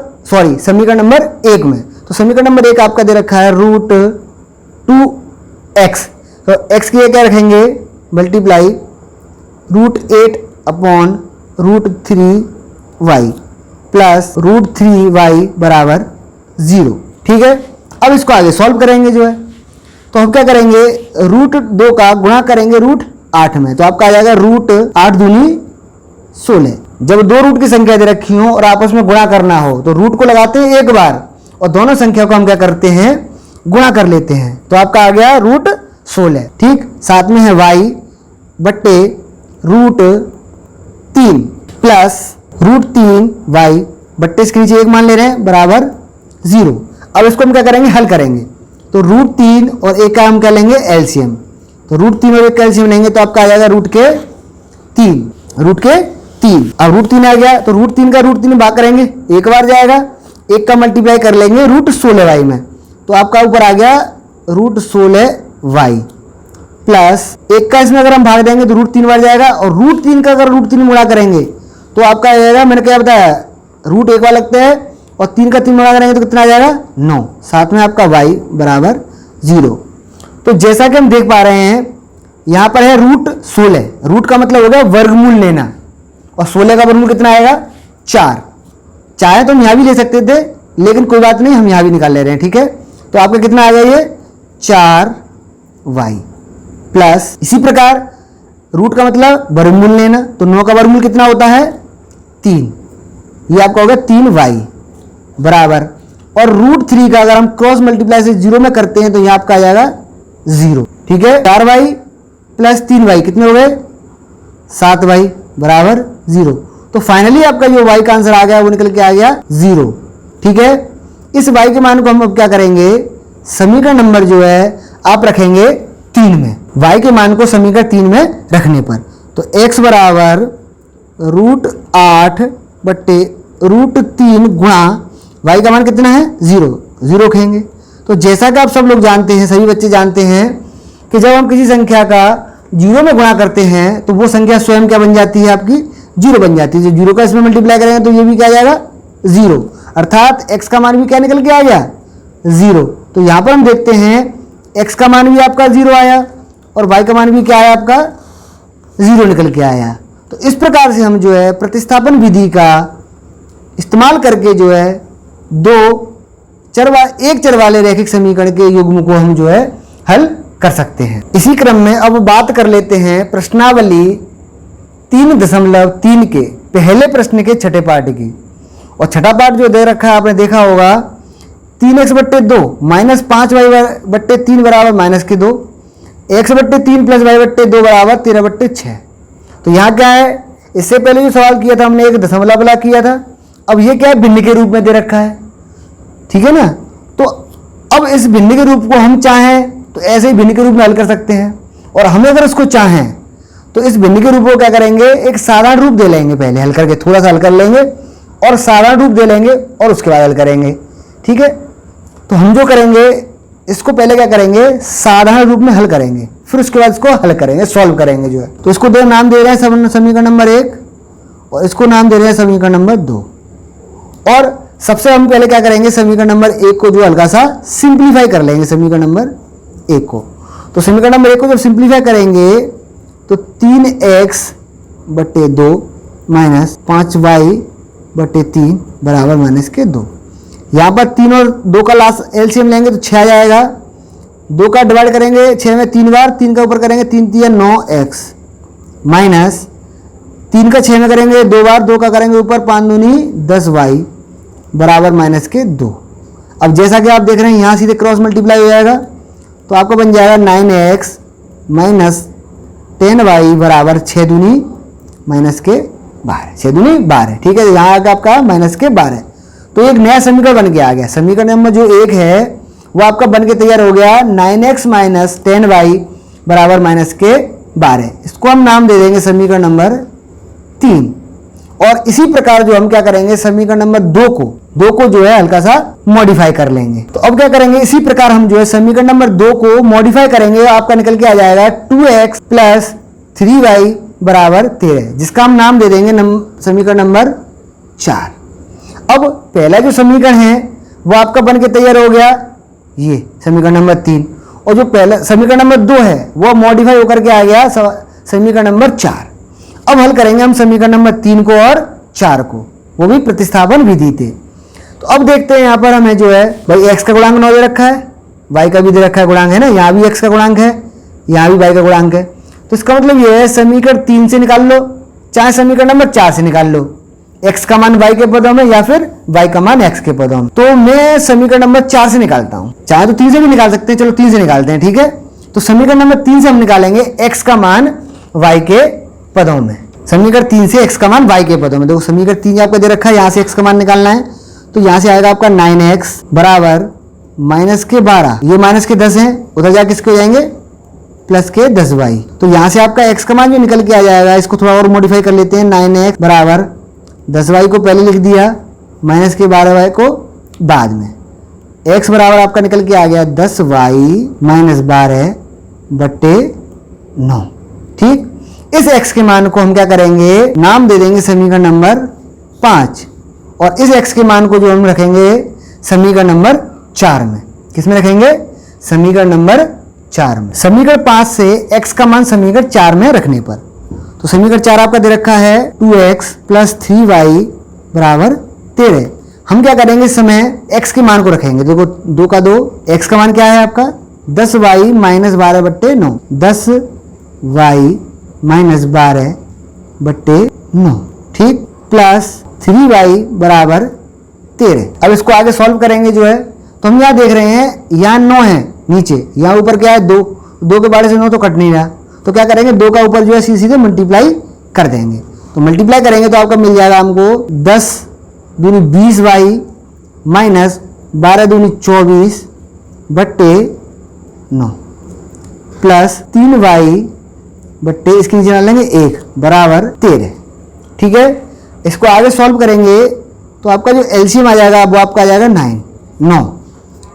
1 में, तो समीकरण नंबर 1 आपका दे रखा है √2x। तो x की क्या रखेंगे? Multiply √8 upon √3y plus √3y बराबर 0। ठीक है, अब इसको आगे सॉल्व करेंगे जो है। तो हम क्या करेंगे, √2 का गुणा करेंगे √8 में, तो आपका आ जाएगा √8 दूनी 16। जब दो रूट की संख्या दे रखी हो और आपस में गुणा करना हो तो रूट को लगाते हैं एक बार और दोनों संख्या को हम क्या करते हैं, गुणा कर लेते हैं। तो आपका आ गया √16। ठीक, साथ में है y बट्टे √3 प्लस √3y बट्टे इसके नीचे 1 मान ले रहे हैं बराबर 0। अब इसको हम क्या करेंगे, हल करेंगे। तो √3 और 1 का हम क्या लेंगे, एलसीएम। तो √3 और 1 का एलसीएम लेंगे तो आपका आ जाएगा √3। अब √3 आ गया तो √3 का √3 में भाग करेंगे, एक बार जाएगा, 1 का मल्टीप्लाई कर लेंगे √16y में, तो आपका ऊपर आ गया √16y प्लस 1 का इसमें अगर हम भाग देंगे तो √3 बार जाएगा और √3 का अगर √3 में गुणा करेंगे तो आपका आ जाएगा, मैंने क्या बताया, √1 बार लगता है और 3 का 3 गुणा करेंगे तो कितना आ जाएगा 9। साथ में आपका y बराबर 0। तो जैसा कि हम देख पा रहे हैं यहाँ पर है √16, रूट का मतलब हो गया वर्गमूल लेना, और 16 का वर्गमूल कितना आएगा 4। चाहे तो हम यहाँ भी ले सकते थे लेकिन कोई बात नहीं, हम यहाँ भी निकाल ले रहे हैं। ठीक है, तो आपका कितना आ गया, ये 4y प्लस इसी प्रकार रूट का मतलब वर्गमूल लेना, तो 9 का वर्गमूल कितना होता है 3, ये आपका हो गया 3y बराबर, और √3 का अगर हम क्रॉस मल्टीप्लाई से 0 में करते हैं तो यहाँ आपका आ जाएगा 0। ठीक है, 4y प्लस 3y कितने हो गए 7y बराबर 0। तो फाइनली आपका जो y का आंसर आ गया वो निकल के आ गया 0। ठीक है, इस y के मान को हम अब क्या करेंगे, समीकरण नंबर जो है आप रखेंगे 3 में, y के मान को समीकरण 3 में रखने पर। तो x बराबर √8/√3 गुणा y का मान कितना है 0 0 रखेंगे। तो जैसा कि आप सब लोग जानते हैं, सभी बच्चे जानते हैं कि जब हम किसी संख्या का 0 में गुणा करते हैं तो वो संख्या स्वयं क्या बन जाती है, आपकी 0 बन जाती है। जब 0 का इसमें मल्टीप्लाई करेंगे तो ये भी क्या आ जाएगा 0, अर्थात x का मान भी क्या निकल के आ गया 0। तो यहाँ पर हम देखते हैं x का मान भी आपका 0 आया और y का मान भी क्या आया आपका 0 निकल के आया। तो इस प्रकार से हम जो है प्रतिस्थापन विधि का इस्तेमाल करके जो है एक चर वाले रैखिक समीकरण के युग्म को हम जो है हल कर सकते हैं। इसी क्रम में अब बात कर लेते हैं प्रश्नावली 3.3 के पहले प्रश्न के छठे पार्ट की। और छठा पार्ट जो दे रखा है आपने देखा होगा 3x/2 -5y/3 बराबर -2, x/3 + y/2 बराबर 13/6। तो यहाँ क्या है, इससे पहले जो सवाल किया था हमने एक दशमलव वाला किया था, अब ये क्या है भिन्न के रूप में दे रखा है, ठीक है ना। तो अब इस भिन्न के रूप को हम चाहें तो ऐसे ही भिन्न के रूप में हल कर सकते हैं, और हमें अगर उसको चाहें तो इस भिन्न के रूप को क्या करेंगे, एक साधारण रूप दे लेंगे, पहले हल करके थोड़ा सा हल कर लेंगे और साधारण रूप दे लेंगे और उसके बाद हल करेंगे, ठीक है। तो हम जो करेंगे इसको पहले क्या करेंगे साधारण रूप में हल करेंगे, फिर उसके बाद इसको हल करेंगे, सॉल्व करेंगे जो है। तो इसको नाम दे रहे हैं समीकरण नंबर 1 और इसको नाम दे रहे हैं समीकरण नंबर 2। और सबसे हम पहले क्या करेंगे, समीकरण नंबर 1 को जो हल्का सा सिंप्लीफाई कर लेंगे, समीकरण नंबर 1 को। तो समीकरण नंबर 1 को जब सिंप्लीफाई करेंगे तो 3x/2 -5y/3 बराबर -2। यहाँ पर 3 और 2 का लास्ट एलसीएम लेंगे तो 6 आ जाएगा। 2 का डिवाइड करेंगे 6 में 3 बार, 3 का ऊपर करेंगे 3 × 9x माइनस 3 का 6 में करेंगे 2 बार, 2 का करेंगे ऊपर 5 दूनी 10y बराबर -2। अब जैसा कि आप देख रहे हैं यहाँ सीधे क्रॉस मल्टीप्लाई हो जाएगा, तो आपको बन जाएगा 9x माइनस 10y बराबर 6 दूनी -12, 6 दूनी 12, ठीक है। यहाँ आगे आपका -12, तो एक नया समीकरण बन के आ गया। समीकरण नंबर जो 1 है वो आपका बन के तैयार हो गया 9x माइनस 10y बराबर -12। इसको हम नाम दे देंगे समीकरण नंबर 3। और इसी प्रकार जो हम क्या करेंगे समीकरण नंबर 2 को जो है हल्का सा मॉडिफाई कर लेंगे। तो अब क्या करेंगे, इसी प्रकार हम जो है समीकरण नंबर 2 को मॉडिफाई करेंगे, आपका निकल के आ जाएगा 2x + 3y बराबर 13, जिसका हम नाम दे देंगे समीकरण नंबर 4। अब पहला जो समीकरण है वो आपका बन के तैयार हो गया ये समीकरण नंबर 3, और जो पहला समीकरण नंबर 2 है वो मॉडिफाई होकर के आ गया समीकरण नंबर 4। अब हल करेंगे हम समीकरण नंबर 3 को और 4 को, वो भी प्रतिस्थापन विधि थे। तो अब देखते हैं यहाँ पर हमें जो है भाई x का गुणांक 9 दे रखा है, y का भी दे रखा है गुणांक, है ना। यहाँ भी x का गुणांक है, यहाँ भी y का गुणांक है। तो इसका मतलब ये है समीकरण 3 से निकाल लो, चाहे समीकरण नंबर 4 से निकाल लो, x का मान y के पदों में या फिर y का मान x के पदों में। तो मैं समीकरण नंबर 4 से निकालता हूँ, चाहे तो 3 से भी निकाल सकते हैं, चलो 3 से निकालते हैं, ठीक है। तो समीकरण नंबर 3 से हम निकालेंगे x का मान y के पदों में, समीकरण 3 से x का मान y के पदों में। देखो समीकरण 3 आपका दे रखा है, यहाँ से x का मान निकालना है, तो यहाँ से आएगा आपका 9x बराबर -12, ये -10 है, उधर जाके किसके हो जाएंगे +10y। तो यहाँ से आपका x का मान जो निकल के आ जाएगा, इसको थोड़ा और मॉडिफाई कर लेते हैं, 9x बराबर 10y को पहले लिख दिया, -12y को बाद में, x बराबर आपका निकल के आ गया 10y -12/9, ठीक। इस x के मान को हम क्या करेंगे, नाम दे देंगे समीकरण नंबर 5, और इस x के मान को जो हम रखेंगे समीकरण नंबर 4 में। किस में रखेंगे, समीकरण नंबर 4 में। समीकरण 5 से x का मान समीकरण 4 में रखने पर, तो समीकरण 4 आपका दे रखा है 2x + 3y बराबर 13। हम क्या करेंगे, इस समय x के मान को रखेंगे, देखो 2 का 2, x का मान क्या है आपका 10y -12/9, 10y -12/9, ठीक, प्लस 3y बराबर 13। अब इसको आगे सॉल्व करेंगे जो है, तो हम यहाँ देख रहे हैं यहाँ 9 है नीचे, यहाँ ऊपर क्या है 2 के बारे से 9 तो कट नहीं रहा, तो क्या करेंगे 2 का ऊपर जो है सीधे मल्टीप्लाई कर देंगे। तो मल्टीप्लाई करेंगे तो आपका मिल जाएगा हमको 10 दूनी 20y माइनस 12 दूनी 24/9 प्लस 3y बट्टे इसके नीचे डाल लेंगे 1 बराबर 13। ठीक है, इसको आगे सॉल्व करेंगे तो आपका जो एलसीएम आ जाएगा वो आपका आ जाएगा 9।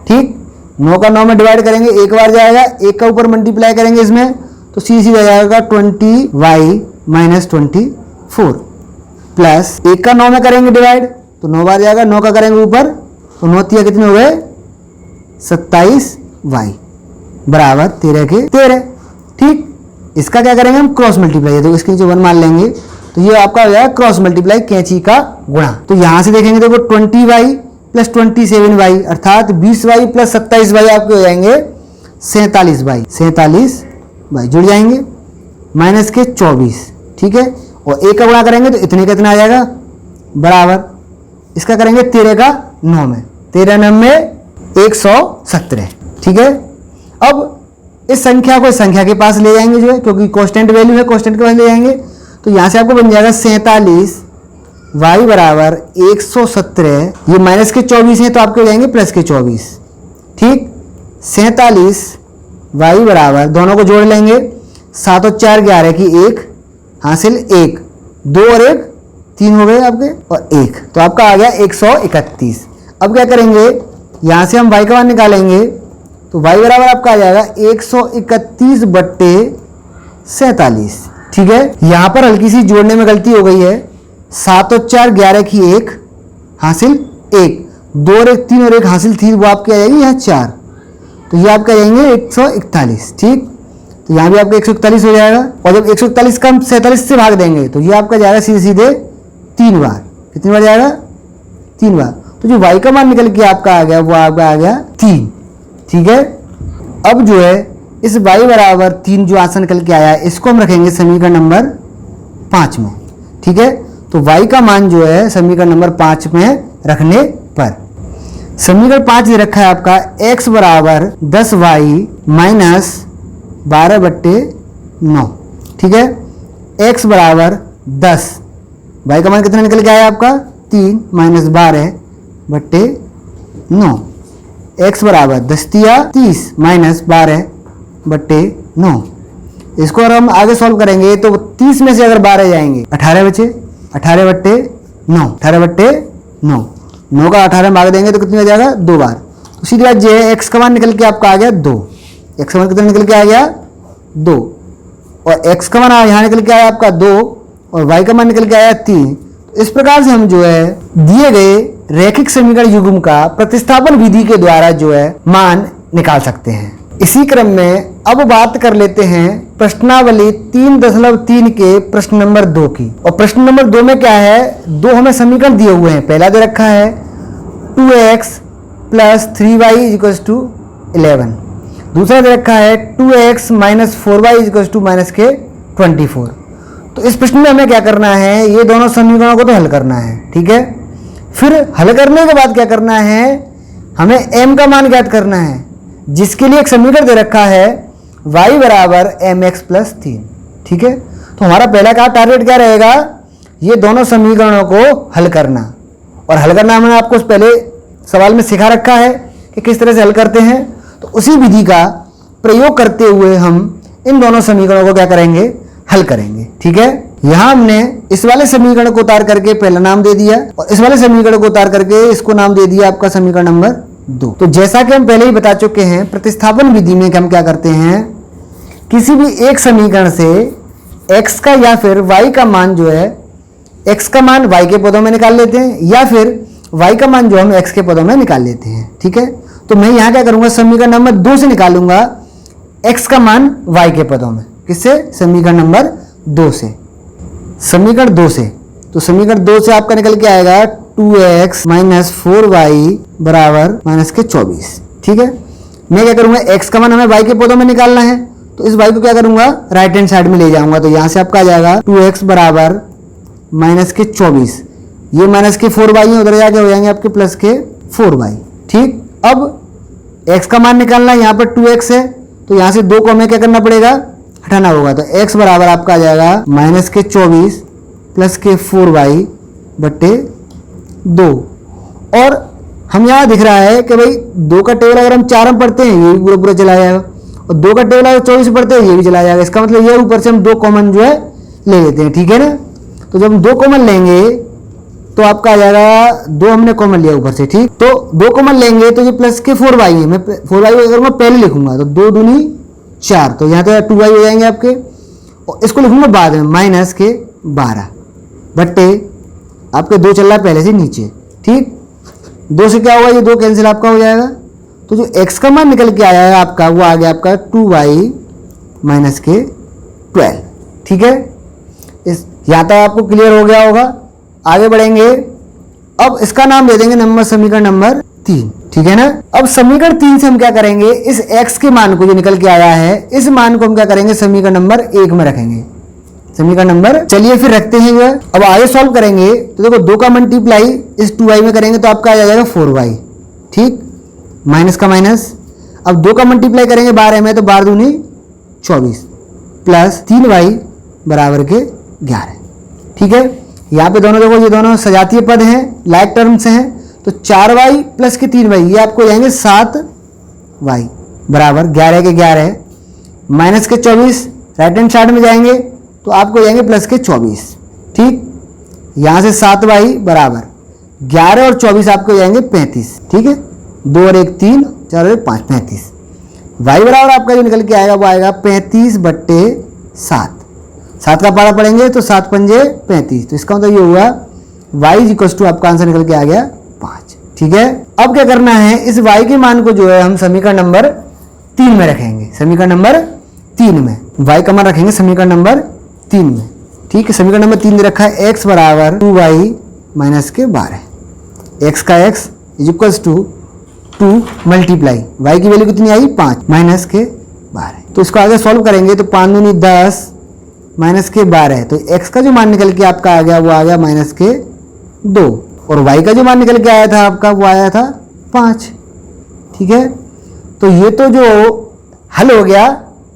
ठीक, 9 का 9 में डिवाइड करेंगे, एक बार जाएगा, एक का ऊपर मल्टीप्लाई करेंगे इसमें तो सीधा जाएगा 20y माइनस 24 प्लस 1 का 9 में करेंगे डिवाइड तो 9 बार जाएगा, 9 का करेंगे ऊपर तो 9 तिया कितने हो गए 27y बराबर 13 के 13। ठीक, इसका क्या करेंगे हम क्रॉस मल्टीप्लाई, तो इसके नीचे 1 मान लेंगे तो ये आपका हो जाएगा क्रॉस मल्टीप्लाई कैंची का गुणा। तो यहां से देखेंगे देखो 20y प्लस 27y अर्थात 20y प्लस 27y आपके हो जाएंगे 47y जुड़ जाएंगे माइनस के 24। ठीक है, और 1 का गुणा करेंगे तो इतने का इतना आ जाएगा बराबर, इसका करेंगे 13 का 9 में, 13 9 में 117। ठीक है, अब इस संख्या को इस संख्या के पास ले जाएंगे जो है, क्योंकि कांस्टेंट वैल्यू है, कांस्टेंट के पास ले जाएंगे तो यहाँ से आपको बन जाएगा 47y बराबर 117, ये माइनस के 24 है तो आपके हो जाएंगे प्लस के 24। ठीक, 47y बराबर दोनों को जोड़ लेंगे, 7 और 4 11 की 1 हासिल 1, 2 और 1 3 हो गए आपके और 1, तो आपका आ गया 131। अब क्या करेंगे, यहाँ से हम y का मान निकालेंगे तो y बराबर आपका आ जाएगा 131 बट्टे 47। ठीक है, यहाँ पर हल्की सी जोड़ने में गलती हो गई है, 7 और 4 11 की 1 हासिल 1, 2 और 1 3 और 1 हासिल 3, वो आपकी आ जाएगी यहाँ 4, तो ये आपका जाएंगे 141। ठीक, तो यहाँ भी आपका 141 हो जाएगा, और जब 141 का हम 47 से भाग देंगे तो ये आपका जाएगा सीधे सीधे 3 बार, कितनी बार जाएगा 3 बार, तो जो y का मान निकल के आपका आ गया वो आपका आ गया 3। ठीक है, अब जो है इस y बराबर 3 जो आंसर निकल के आया है इसको हम रखेंगे समीकरण नंबर 5 में। ठीक है, तो y का मान जो है समीकरण नंबर 5 में रखने पर समीकरण 5 ये रखा है आपका x बराबर 10y माइनस 12 बट्टे 9। ठीक है, x बराबर 10, y का मान कितना निकल के आया आपका 3 माइनस 12 बट्टे 9, x बराबर 10 तिया 30 माइनस 12 बट्टे 9। इसको अगर हम आगे सॉल्व करेंगे तो 30 में से अगर 12 जाएंगे 18 बचे, 18 बट्टे 9, 18 बट्टे 9, 9 का 18 भाग देंगे तो कितनी हो जाएगा 2 बार, तो सीधी बात ये है x का मान निकल के आपका आ गया 2, x का मान कितना निकल के आ गया 2, और x का मान यहाँ निकल के आया आपका 2 और y का मान निकल के आया 3। इस प्रकार से हम जो है दिए गए रैखिक समीकरण युग्म का प्रतिस्थापन विधि के द्वारा जो है मान निकाल सकते हैं। इसी क्रम में अब बात कर लेते हैं प्रश्नावली 3.3 के प्रश्न नंबर 2 की। और प्रश्न नंबर 2 में क्या है, 2 हमें समीकरण दिए हुए हैं। पहला दे रखा है 2x plus 3y equals to 11, दूसरा दे रखा है 2x minus 4y equals to minus के 24। तो इस प्रश्न में हमें क्या करना है, ये दोनों समीकरणों को तो हल करना है। ठीक है, फिर हल करने के बाद क्या करना है, हमें m का मान ज्ञात करना है, जिसके लिए एक समीकरण दे रखा है y बराबर mx प्लस 3। ठीक है, तो हमारा पहला का टारगेट क्या रहेगा, ये दोनों समीकरणों को हल करना। और हल करना हमने आपको पहले सवाल में सिखा रखा है कि किस तरह से हल करते हैं, तो उसी विधि का प्रयोग करते हुए हम इन दोनों समीकरणों को क्या करेंगे, हल करेंगे। ठीक है, यहाँ हमने इस वाले समीकरण को उतार करके पहला नाम दे दिया और इस वाले समीकरण को उतार करके इसको नाम दे दिया आपका समीकरण नंबर 2। तो जैसा कि हम पहले ही बता चुके हैं, प्रतिस्थापन विधि में हम क्या करते हैं, किसी भी एक समीकरण से x का या फिर y का मान जो है, x का मान y के पदों में निकाल लेते हैं या फिर y का मान जो हम x के पदों में निकाल लेते हैं। ठीक है, तो मैं यहाँ क्या करूँगा, समीकरण नंबर 2 से निकालूंगा x का मान y के पदों में। किससे, समीकरण नंबर 2 से, समीकरण 2 से। तो समीकरण 2 से आपका निकल के आएगा 2x माइनस 4y बराबर माइनस के 24। ठीक है, मैं क्या करूँगा, x का मान हमें y के पदों में निकालना है, तो इस y को क्या करूँगा, राइट हैंड साइड में ले जाऊँगा। तो यहाँ से आपका आ जाएगा 2x बराबर माइनस के 24, ये माइनस के 4y है, उधर जाके हो जाएंगे आपके प्लस के 4y। ठीक, अब x का मान निकालना है, यहाँ पर 2x है तो यहाँ से 2 को हमें क्या करना पड़ेगा, हटाना होगा। तो x बराबर आपका आ जाएगा माइनस के 24 प्लस के 4y बट्टे 2। और हम यहाँ दिख रहा है कि भाई 2 का टेबल अगर हम 4 में पढ़ते हैं, ये पूरा पूरा चला जाएगा, और 2 का टेबल आगे 24 पढ़ते हैं, ये भी चला जाएगा। इसका मतलब ये ऊपर से हम 2 कॉमन जो है ले लेते हैं, ठीक है ना। तो जब हम 2 कॉमन लेंगे तो आपका आ जाएगा 2 हमने कॉमन लिया ऊपर से, ठीक। तो 2 कॉमन लेंगे तो ये प्लस के 4y है, मैं 4y अगर मैं पहले लिखूंगा तो 2 दूनी 4, तो यहाँ तो 2y हो जाएंगे आपके, और इसको लिखूंगा बाद में माइनस के 12 बट्टे आपके 2 चल रहा है पहले से नीचे, ठीक। 2 से क्या होगा, ये 2 कैंसिल आपका हो जाएगा। तो जो x का मान निकल के आया है आपका वो आ गया आपका 2y माइनस के 12, ठीक है। इस यहाँ तक आपको क्लियर हो गया होगा। आगे बढ़ेंगे, अब इसका नाम दे देंगे नंबर समीकरण नंबर 3, ठीक है ना। अब समीकरण 3 से हम क्या करेंगे, इस x के मान को जो निकल के आया है इस मान को हम क्या करेंगे समीकरण नंबर 1 में रखेंगे, समीकरण नंबर, चलिए फिर रखते हैं जो है। अब आगे सॉल्व करेंगे तो देखो 2 का मल्टीप्लाई इस 2y में करेंगे तो आपका आ जाएगा 4y, ठीक, माइनस का माइनस। अब 2 का मल्टीप्लाई करेंगे 12 में तो 12 दूनी 24 प्लस 3y बराबर के 11, ठीक है। यहाँ पे दोनों देखो ये दोनों सजातीय पद हैं, लाइक टर्म्स हैं, तो 4y प्लस के 3y ये आपको जाएंगे 7y बराबर 11 के 11 माइनस के 24 राइट हैंड साइड में जाएंगे तो आपको जाएंगे प्लस के 24, ठीक। यहाँ से 7y बराबर 11 और 24 आपको जाएंगे 35, ठीक है। 2 और 1 3, 4 और 1 5, 35। y बराबर आपका जो निकल के आएगा वो आएगा 35 बट्टे 7, 7 का पारा पढ़ेंगे तो 7 पंजे 35, तो इसका मतलब ये हुआ y इक्वल टू आपका आंसर निकल के आ गया 5, ठीक है। अब क्या करना है, इस y के मान को जो है हम समीकरण नंबर 3 में रखेंगे, समीकरण नंबर 3 में y का मान रखेंगे समीकरण नंबर 3 में, ठीक है। समीकरण नंबर 3 दे रखा है x बराबर 2y माइनस के 12, x का x is equal to 2 multiply y की वैल्यू कितनी आई 5 माइनस के 12, तो इसको आगे सॉल्व करेंगे तो 5 दूनी 10 माइनस के 12, तो x का जो मान निकल के आपका आ गया वो आ गया माइनस के 2, और y का जो मान निकल के आया था आपका वो आया था 5, ठीक है। तो ये तो जो हल हो गया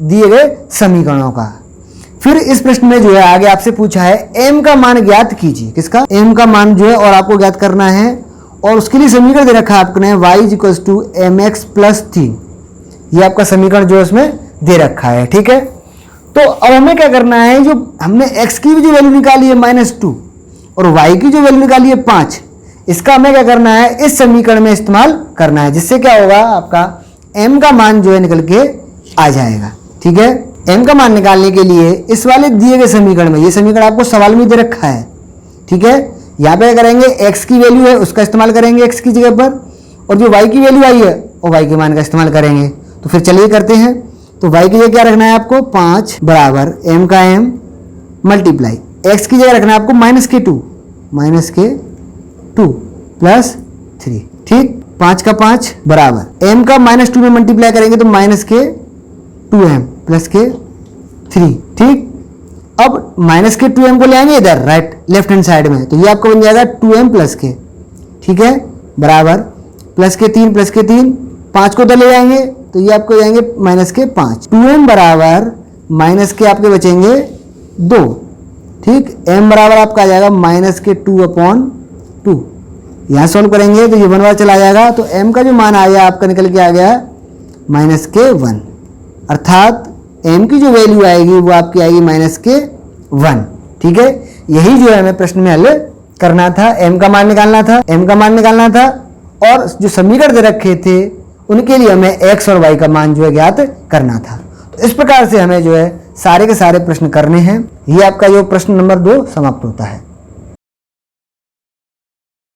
दिए गए समीकरणों का। फिर इस प्रश्न में जो है आगे आपसे पूछा है m का मान ज्ञात कीजिए, किसका, m का मान जो है और आपको ज्ञात करना है, और उसके लिए समीकरण दे रखा है आपने y equal to mx plus 3, ये आपका समीकरण जो है उसमें दे रखा है, ठीक है। तो अब हमें क्या करना है, जो हमने x की भी जो वैल्यू निकाली है -2 और y की जो वैल्यू निकाली है 5, इसका हमें क्या करना है इस समीकरण में इस्तेमाल करना है, जिससे क्या होगा आपका m का मान जो है निकल के आ जाएगा, ठीक है। m का मान निकालने के लिए इस वाले दिए गए समीकरण में, ये समीकरण आपको सवाल में दे रखा है, ठीक है। यहाँ पे क्या करेंगे, x की वैल्यू है उसका इस्तेमाल करेंगे x की जगह पर, और जो y की वैल्यू आई है वो y के मान का इस्तेमाल करेंगे। तो फिर चलिए करते हैं। तो y की जगह क्या रखना है आपको 5 बराबर m का m मल्टीप्लाई x की जगह रखना है आपको माइनस के 2 प्लस 3, ठीक। 5 का 5 बराबर m का -2 में मल्टीप्लाई करेंगे तो माइनस के 2m प्लस के 3, ठीक। अब माइनस के 2m को ले आएंगे इधर राइट लेफ्ट हैंड साइड में, तो ये आपका बन जाएगा 2m प्लस के, ठीक है, बराबर प्लस के 3 प्लस के 3, 5 को उधर ले जाएंगे तो ये आपको जाएंगे माइनस के 5, 2m बराबर माइनस के आपके बचेंगे 2, ठीक। m बराबर आपका आ जाएगा माइनस के 2/2, यहाँ सॉल्व करेंगे तो ये 1 बार चला जाएगा, तो m का जो मान आ गया आपका निकल के आ गया माइनस के 1, अर्थात m की जो वैल्यू आएगी वो आपकी आएगी माइनस के 1, ठीक है। यही जो है हमें प्रश्न में हल करना था, m का मान निकालना था, और जो समीकरण दे रखे थे उनके लिए हमें x और y का मान जो है ज्ञात करना था। तो इस प्रकार से हमें जो है सारे के सारे प्रश्न करने हैं। ये आपका जो प्रश्न नंबर 2 समाप्त होता है।